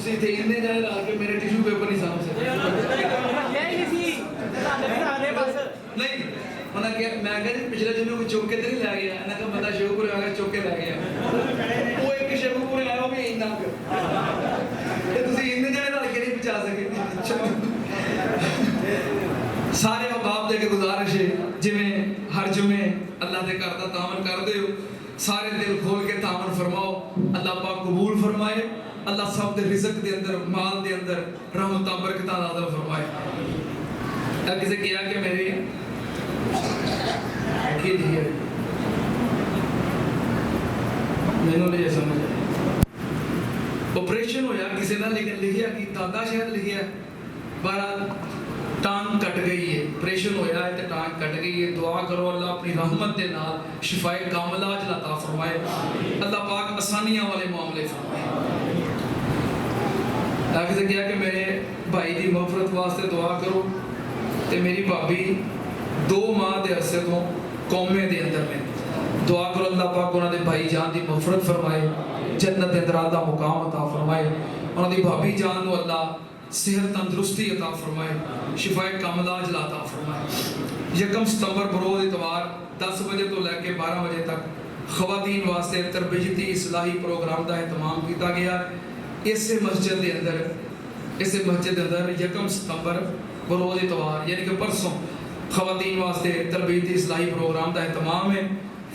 ਤੁਸੀਂ ਇੱਥੇ ਇੰਨੇ ਜਾਣੇ ਲਾ ਕੇ ਮੇਰੇ ਟਿਸ਼ੂ ਪੇਪਰ ਨਹੀਂ ਸਾਂਭ ਸਕਦੇ नहीं उन्हें क्या मैं क्या जी पिछले दिनों कोई चौक के तो नहीं लै गया इन्हें कहा बंदा शेखपुरे आ गया चौक के लै गया वो एक शेखपुरे आया वो भी इन्ना ते तुसी इन्ने जने रल के नहीं बचा सके सारे बाप दे के गुजारिश है जिवें हर जुमे अल्लाह दे घर दा तामन करदे हो सारे दिल खोल के तामन फरमाओ अल्लाह पाक कबूल फरमाए अल्लाह सब दे रिज़्क दे अंदर माल दे अंदर रहमतां बरकतां नाज़िल फरमाए किसी किया कि मेरे मैनू नहीं समझ ऑपरेशन होया किसी ने लिखिया कि दादा शायद लिखिया 12 टांग कट गई है ऑपरेशन होया है तो टांग कट गई है दुआ करो अल्लाह अपनी रहमत के नाल शिफाए कामिला अता फरमाए अल्लाह पाक आसानियां वाले मामले फरमाए किसी किया कि मेरे भाई की मगफरत वास्ते दुआ करो ते मेरी भाभी 2 माह के अरसे तो कौमे के अंदर ने दुआ करो अल्लाह पाक उन्होंने भाई जान की मगफरत फरमाए जन्नत के अंदर आला मुकाम अता फरमाए उन्होंने भाभी जान को अल्लाह सेहत तंदुरुस्ती अता फरमाए शिफाए कामिला अता फरमाए 1 सितंबर बरोज़ इतवार 10 बजे तो लैके 12 बजे तक खवातीन वास्ते तरबियती इस्लाही प्रोग्राम का एहतमाम किया गया इस मस्जिद के अंदर 1 सितंबर बरोज़ इतवार यानी कि परसों खवातीन वास्ते तरबियती इस्लाही प्रोग्राम का एहतमाम है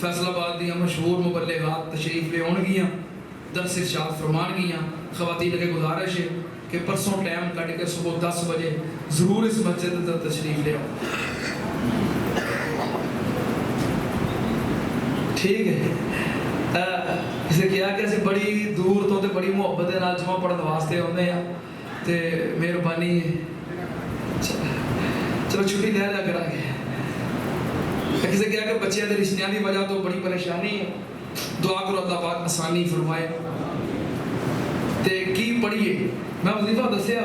फैसलाबाद दी मशहूर मुबल्लिगात तशरीफ ले आउणगियां दर्स इरशाद फरमाणगियां खवातीन के गुजारिश है कि परसों टाइम कट के सुबह 10 बजे जरूर इस मस्जिद तक तशरीफ ले आओ ठीक है इसे किया कि असीं बड़ी दूर तो ते बड़ी मुहब्बत के नाल जुमा पढ़न वास्ते आउंदे आ ते मेहरबानी चलो छुट्टी ले लिया करा किसी क्या कि बच्चों के रिश्तों की वजह तो बड़ी परेशानी है दुआ करो अल्लाह पाक आसानी फरमाए ते की पढ़िए मैं वजीफा दसिया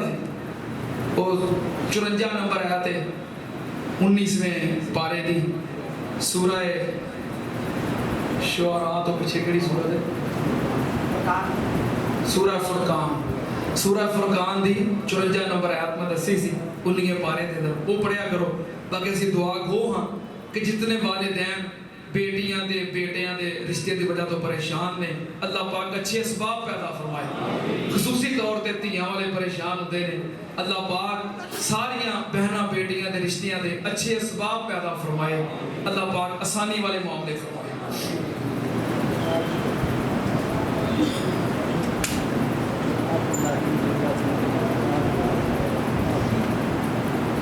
वो 54 नंबर आया ते 19वें पारे दी सूरह शुआरा तो पीछे केड़ी सूरत है सूरह फुरकान दी 54 नंबर आयत में दसी सी 19वें पारे दे अंदर वो पढ़िया करो ताकि असीं दुआ गो हाँ कि जितने वालिदैन बेटियां दे बेटियां दे रिश्ते की वजह तो परेशान ने अल्लाह पाक अच्छे असबाब पैदा फरमाए खसूसी तौर पर धियां वाले परेशान होते हैं अल्लाह पाक सारियां बहना बेटियां दे रिश्तियां दे अच्छे असबाब पैदा फरमाए अल्लाह पाक आसानी वाले मामले फरमाए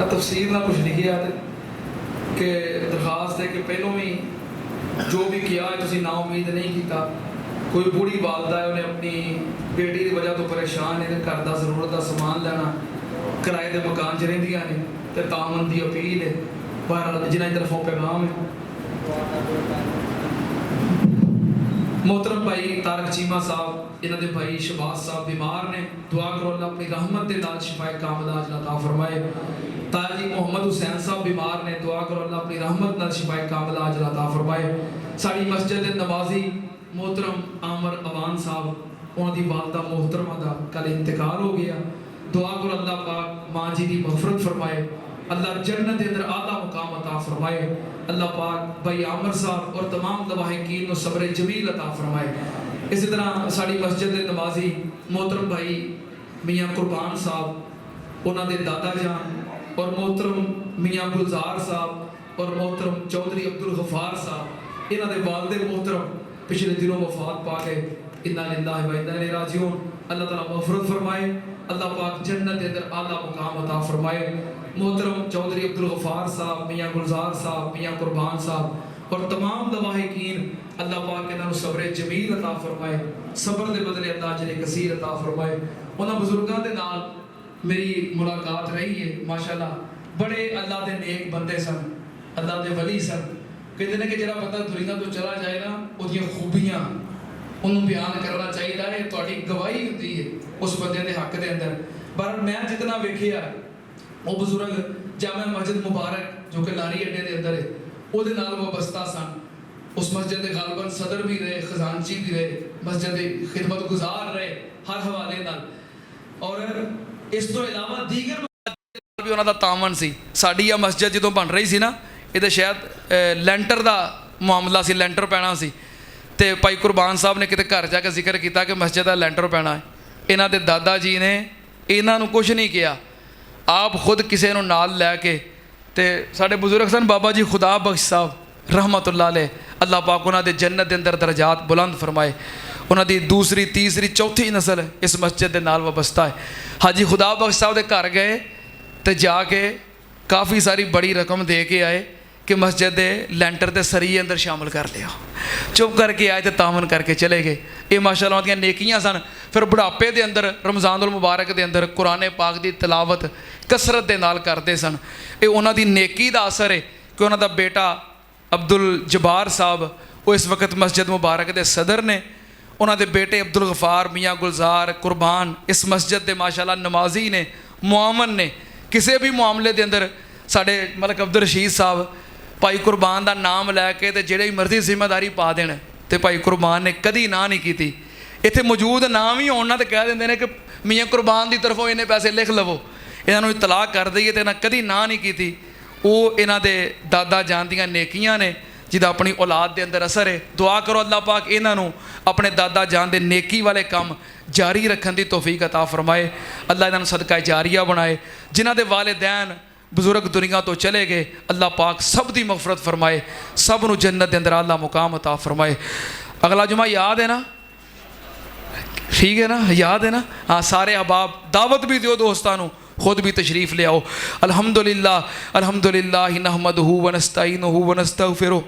तफसीर ना कुछ लिखिया कि दरखास्त है कि पहलों भी जो भी किया है तुसी ना उम्मीद नहीं किया कोई बूढ़ी वालदा है उन्हें अपनी बेटी की वजह तो परेशान है घर का जरूरत का समान लेना किराए के मकान च रहिंदियां ने ते तामन की अपील है पर जिन्हें तरफों पैगाम है मोहतरम भाई तारक चीमा साहब इन्होंने भाई शहबाज साहब बीमार ने दुआ करो अल्लाह अपनी रहमत के नाल शिफाए कामिला अता फरमाए ताजी मोहम्मद हुसैन साहब बीमार ने दुआ करो अल्लाह अपनी रहमत नाल शिफाए कामिला अता फरमाए साड़ी मस्जिद नवाजी मोहतरम आमर अवान साहब उन्होंने वालदा मोहतरमा का कल इंतकाल हो गया दुआ करो अल्लाह पाक माँ जी की मगफरत फरमाए अल्लाह जन्नत के अंदर आला मुकाम अता फरमाए अल्लाह पाक भाई आमर साहब और तमाम लवाहिकीन को सब्र जमील अता फरमाए इसी तरह साड़ी मस्जिद के नमाजी मोहतरम भाई मियाँ कुर्बान साहब उन्होंने दादा जान और मोहतरम मियाँ गुलजार साहब और मोहतरम चौधरी अब्दुल गफार साहब इन्होंने वालदे मोहतरम पिछले दिनों वफात पा गए इन्ना लिल्लाहि व इन्ना इलैहि राजिऊन अल्लाह ताला मग़फ़िरत फरमाए अल्लाह पाक जन्नत के अंदर आला मुकाम अता फरमाए मोहतरम चौधरी अब्दुल गफार साहब मियाँ गुलजार साहब मियाँ कुर्बान साहब और तमाम लवाहिकीन अल्लाह पाक इन्होंने सब्र जमील अता फरमाए सब्र के बदले अल्लाह अजर कसीर अता फरमाए उन्होंने बुजुर्गों के नाल मेरी मुलाकात रही है माशाल्लाह बड़े अल्लाह के नेक बंदे सन अल्लाह के वली सन कहते हैं कि जो बंदा दुनिया तो चला जाए ना उसकी खूबियां उन्होंने बयान करना चाहिए है थोड़ी गवाही होती है उस बंदे के हक के अंदर पर मैं जितना वेखिया वो बुजुर्ग जामा मस्जिद मुबारक जो कि लारी अड्डे के अंदर है वो वाबस्ता सन उस मस्जिद के गालबन सदर भी रहे खजानची भी रहे मस्जिद खिदमत गुजार रहे हर हवाले नाल और इस तो इलावा दीगर भी उन्हों का तामन सी। साडी आ मस्जिद जो बन रही सी ना, ये शायद लैंटर का मामला सी, लैंटर पैना सी। तो भाई कुरबान साहब ने किते घर जाके जिक्र किया कि मस्जिद का लैंटर पैना है। इन्हों के दादा जी ने इन्हों कुछ नहीं किया, आप खुद किसी को नाल लैके। तो साढ़े बुजुर्ग सन बाबा जी खुदा बख्श साहब रहमतुल्लाह अलैह, अल्लाह पाक उन्होंने जन्नत के अंदर दरजात बुलंद फरमाए। उन्होंने दूसरी तीसरी चौथी नस्ल इस मस्जिद के नाल वाबस्ता है। हाजी खुदा बख्श साहब के घर गए तो जाके काफ़ी सारी बड़ी रकम दे के आए कि मस्जिद के लैंटर के सरिये अंदर शामिल कर लिया। चुप करके आए तो तामन करके चले गए। ये माशाअल्लाह उनकी नेकियां सन। फिर बुढ़ापे के अंदर रमज़ानुल मुबारक के अंदर कुरान पाक की तिलावत कसरत के नाल करते सन। ये उन्होंने नेकी का असर है कि उन्होंने बेटा अब्दुल जब्बार साहब वो इस वक्त मस्जिद मुबारक के सदर ने। उन्होंने बेटे अब्दुल गफार मियाँ गुलजार कुरबान इस मस्जिद के माशाअल्लाह नमाजी ने, मुआमन ने। किसी भी मामले के अंदर साढ़े मलक अब्दुल रशीद साहब भाई कुरबान का नाम लैके तो जिहड़ी मर्जी जिम्मेदारी पा देन, तो भाई कुरबान ने कदी ना नहीं की। इत्थे मौजूद नाम ही होना तो कह देंगे कि मियाँ कुरबान की तरफों इन्ने पैसे लिख लवो, इन्हों इतलाह कर दईए, तो इन्हें कदी ना नहीं की। वो इन्हों के दादा जान दियाँ नेकियां ने जिदा अपनी औलाद के अंदर असर है। दुआ करो अल्लाह पाक इन्हों अपने दादा जान दे नेकी वाले काम जारी रखने की तौफीक अता फरमाए। अल्लाह इन्हों सदका जारिया बनाए। जिन्हों के वालिदैन बुजुर्ग दुनिया तो चले गए, अल्लाह पाक सब की मगफरत फरमाए, सब नूं जन्नत के अंदर अल्लाह मुकाम अता फरमाए। अगला जुमा याद है ना? ठीक है ना, याद है ना? हाँ, सारे अहबाब दावत भी दियो दोस्तों, खुद भी तशरीफ़ ले आओ। अल्हम्दुलिल्लाह अल्हम्दुलिल्लाह नहमदुहु व नस्तईनुहु व नस्तगफिरुहु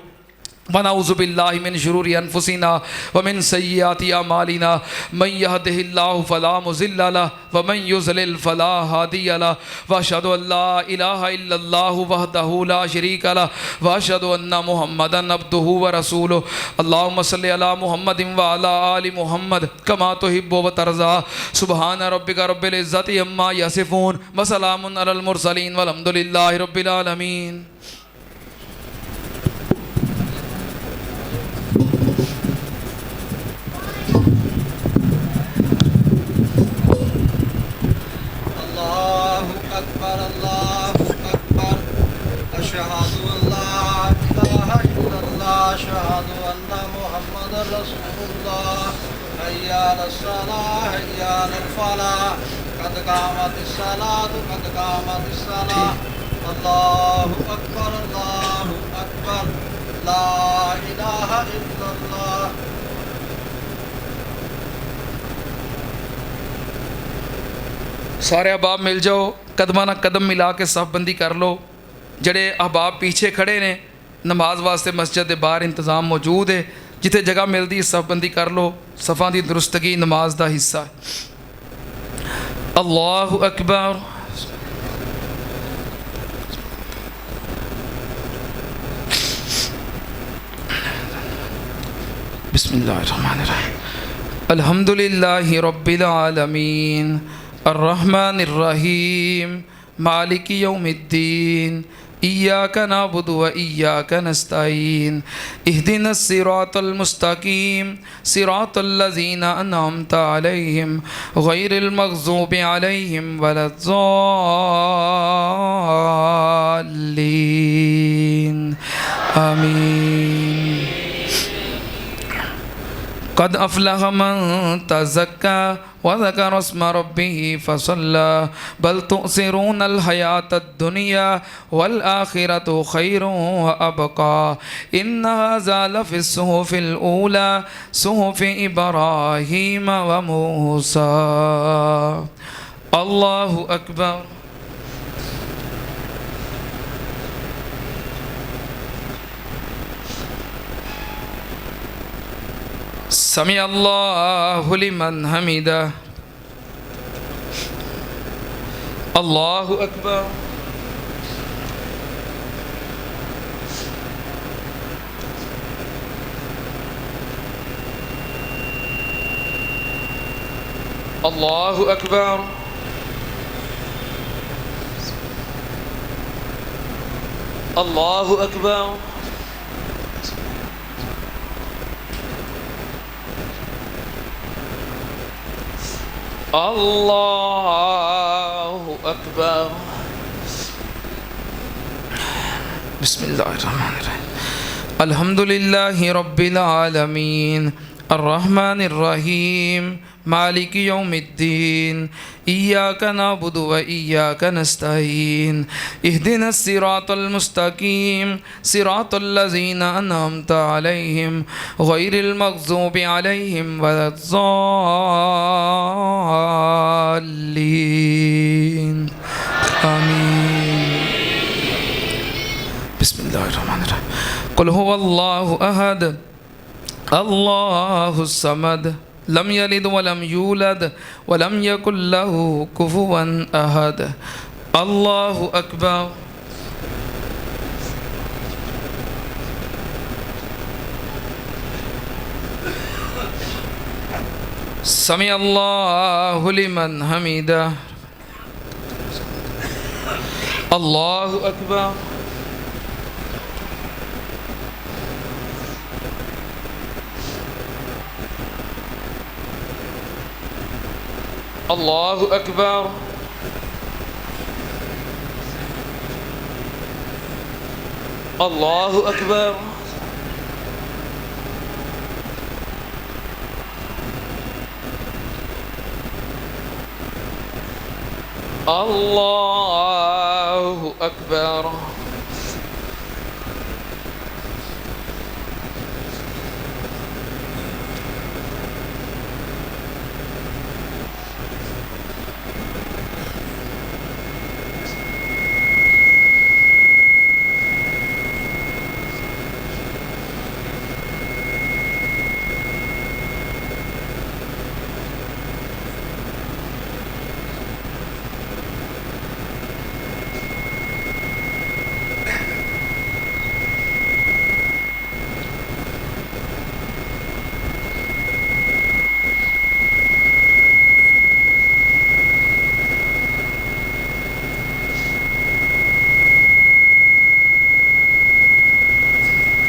व नऊज़ु बिल्लाहि मिन शुरूरि अनफुसिना व मिन सय्यिआति अमालिना मन यहदिहिल्लाहु फला मुज़िल्ल लहु व मन युज़लिल फला हादिय लहु व अशहदु अल्ला इलाहा इल्लल्लाहु वहदहु ला शरीका लहु व अशहदु अन्ना मुहम्मदन अब्दुहु व रसूलुहु। अल्लाहुम्मा सल्लि अला मुहम्मदिन व अला आलि मुहम्मद कमा तुहिब्बु व तर्ज़ा। सुब्हान रब्बिका रब्बिल इज़्ज़ति अम्मा यसिफून व सलामुन अलल मुरसलीन वल्हम्दुलिल्लाहि रब्बिल आलमीन। अल्लाहु अकबर अशहदु अल्ला इलाहा इल्लल्लाह अशहदु अन्ना मुहम्मदर रसूलुल्लाह हय्या अलस सलाह हय्या अलल फलाह कद कामतिस सलातु कद कामतिस सलाह। अल्लाहु अकबर ला इलाहा इल्लल्लाह। सारे अहबाब मिल जाओ, कदमा ना कदम मिला के सफ़बंदी कर लो। जड़े अहबाब पीछे खड़े ने नमाज वास्ते मस्जिद के बाहर इंतज़ाम मौजूद है, जिथे जगह मिलती सफ़बंदी कर लो। सफ़ा की दुरुस्तगी नमाज का हिस्सा है। अल्लाहु अकबर। बिस्मिल्लाहिर्रहमानिर्रहीम। अल्हम्दुलिल्लाहि रब्बिल आलमीन अर्रहमानिर्रहीम मालिकी यौमिद्दीन इय्याका नअबुदु व इय्याका नस्तईन इहदिनस सिरातल मुस्तकीम सिरातल लज़ीना अनअमता अलैहिम गैरिल मग़ज़ूबि अलैहिम वलद्दाल्लीन आमीन। क़द अफ़लह मन तज़क्का व ज़करा अस्म रब्बिही फ़सल्ला बल तुअसिरूनल हयातद दुनिया वल आखिरतु खैरुन व अबक़ा इन्न हाज़ा लफ़िस सुहुफ़िल ऊला सुहुफ़ि इब्राहीम व मूसा। अल्लाहु अकबर। समी अल्लाहु लिमन हमिदा। अल्लाहु अकबर। अल्लाहु अकबर। अल्लाहु अकबर। अल्लाहु अकबर। बिस्मिल्लाहिर्रहमानिर्रहीम। अल्हम्दुलिल्लाहि रब्बिल आलमीन अर्रहमानिर रहीम मालिकि यौमिद्दीन इय्याका नअबुदु व इय्याका नस्तईन इहदिनस सिरातल मुस्तकीम सिरातल लज़ीना अनअमता अलैहिम गैरिल मग़ज़ूबि अलैहिम वलद्दाल्लीन आमीन। बिस्मिल्लाहिर्रहमानिर्रहीम। कुल हुवल्लाहु अहद अल्लाहुस समद लम यलिद वलम यूलद वलम यकुल लहू कुफुवन अहद। अल्लाहु अकबर। समी अल्लाहु लिमन हमीदा। अल्लाहु अकबर। अल्लाहु अकबर। अल्लाहु अकबर। अल्लाहु अकबर।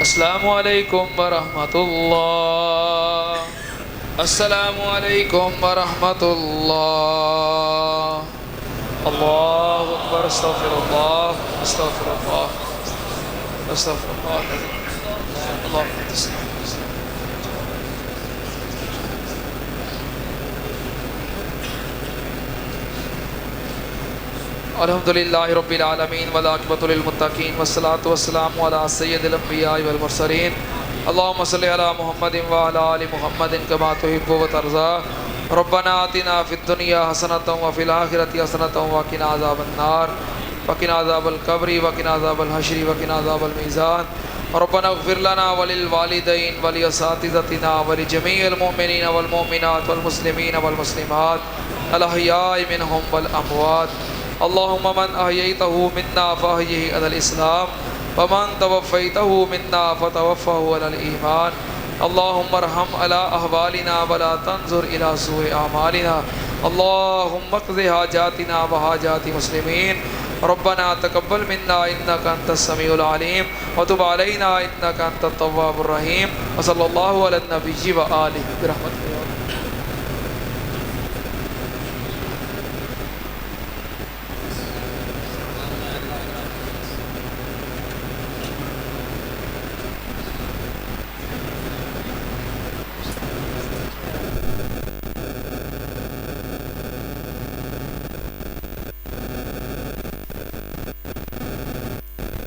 अस्सलामु अलैकुम वरहमतुल्लाह। अस्सलामु अलैकुम वरहमतुल्लाह। अल्लाहु अकबर। अस्तगफिरुल्लाह अस्तगफिरुल्लाह अस्तगफिरुल्लाह। अल्हम्दुलिल्लाहि रब्बिल आलमीन वल आक़िबतु लिल मुत्तक़ीन वस्सलातु वस्सलामु अला सय्यिदिल अंबियाइ वल मुरसलीन। अल्लाहुम्मा सल्लि अला मुहम्मदिन व अला आलि मुहम्मदिन कमा तुहिब्बु व तर्ज़ा। रब्बना आतिना फिद दुनिया हसनतन व फिल आखिरति हसनतन व क़िना अज़ाबन्नार व क़िना अज़ाबल क़ब्रि व क़िना अज़ाबल हश्रि व क़िना अज़ाबल मीज़ान। रब्बना इग़फ़िर लना व लिल वालिदैन व लि असातिज़तिना व लि जमीइल मुमिनीन वल मुमिनात वल मुस्लिमीन वल मुस्लिमात अल अहयाइ मिनहुम वल अमवात। अल्लाहुम्मा मन अहयैतहु मिन्ना फ़अहयिहि अलल इस्लाम व मन तवफ़्फ़ैतहु मिन्ना फ़तवफ़्फ़हु अलल ईमान। अल्लाहुम्मा अरहम अला अहवालिना व ला तंज़ुर इला सूइ आमालिना। अल्लाहुम्मा क़ज़ि हाजातिना व हाजाति मुस्लिमीन। रब्बना तक़ब्बल मिन्ना इन्नका अंतस समीउल अलीम व तुब अलैना इन्नका अंतत तव्वाबुर रहीम। व सल्लल्लाहु अला नबिय्यि व आलिहि बिरहमतिहि।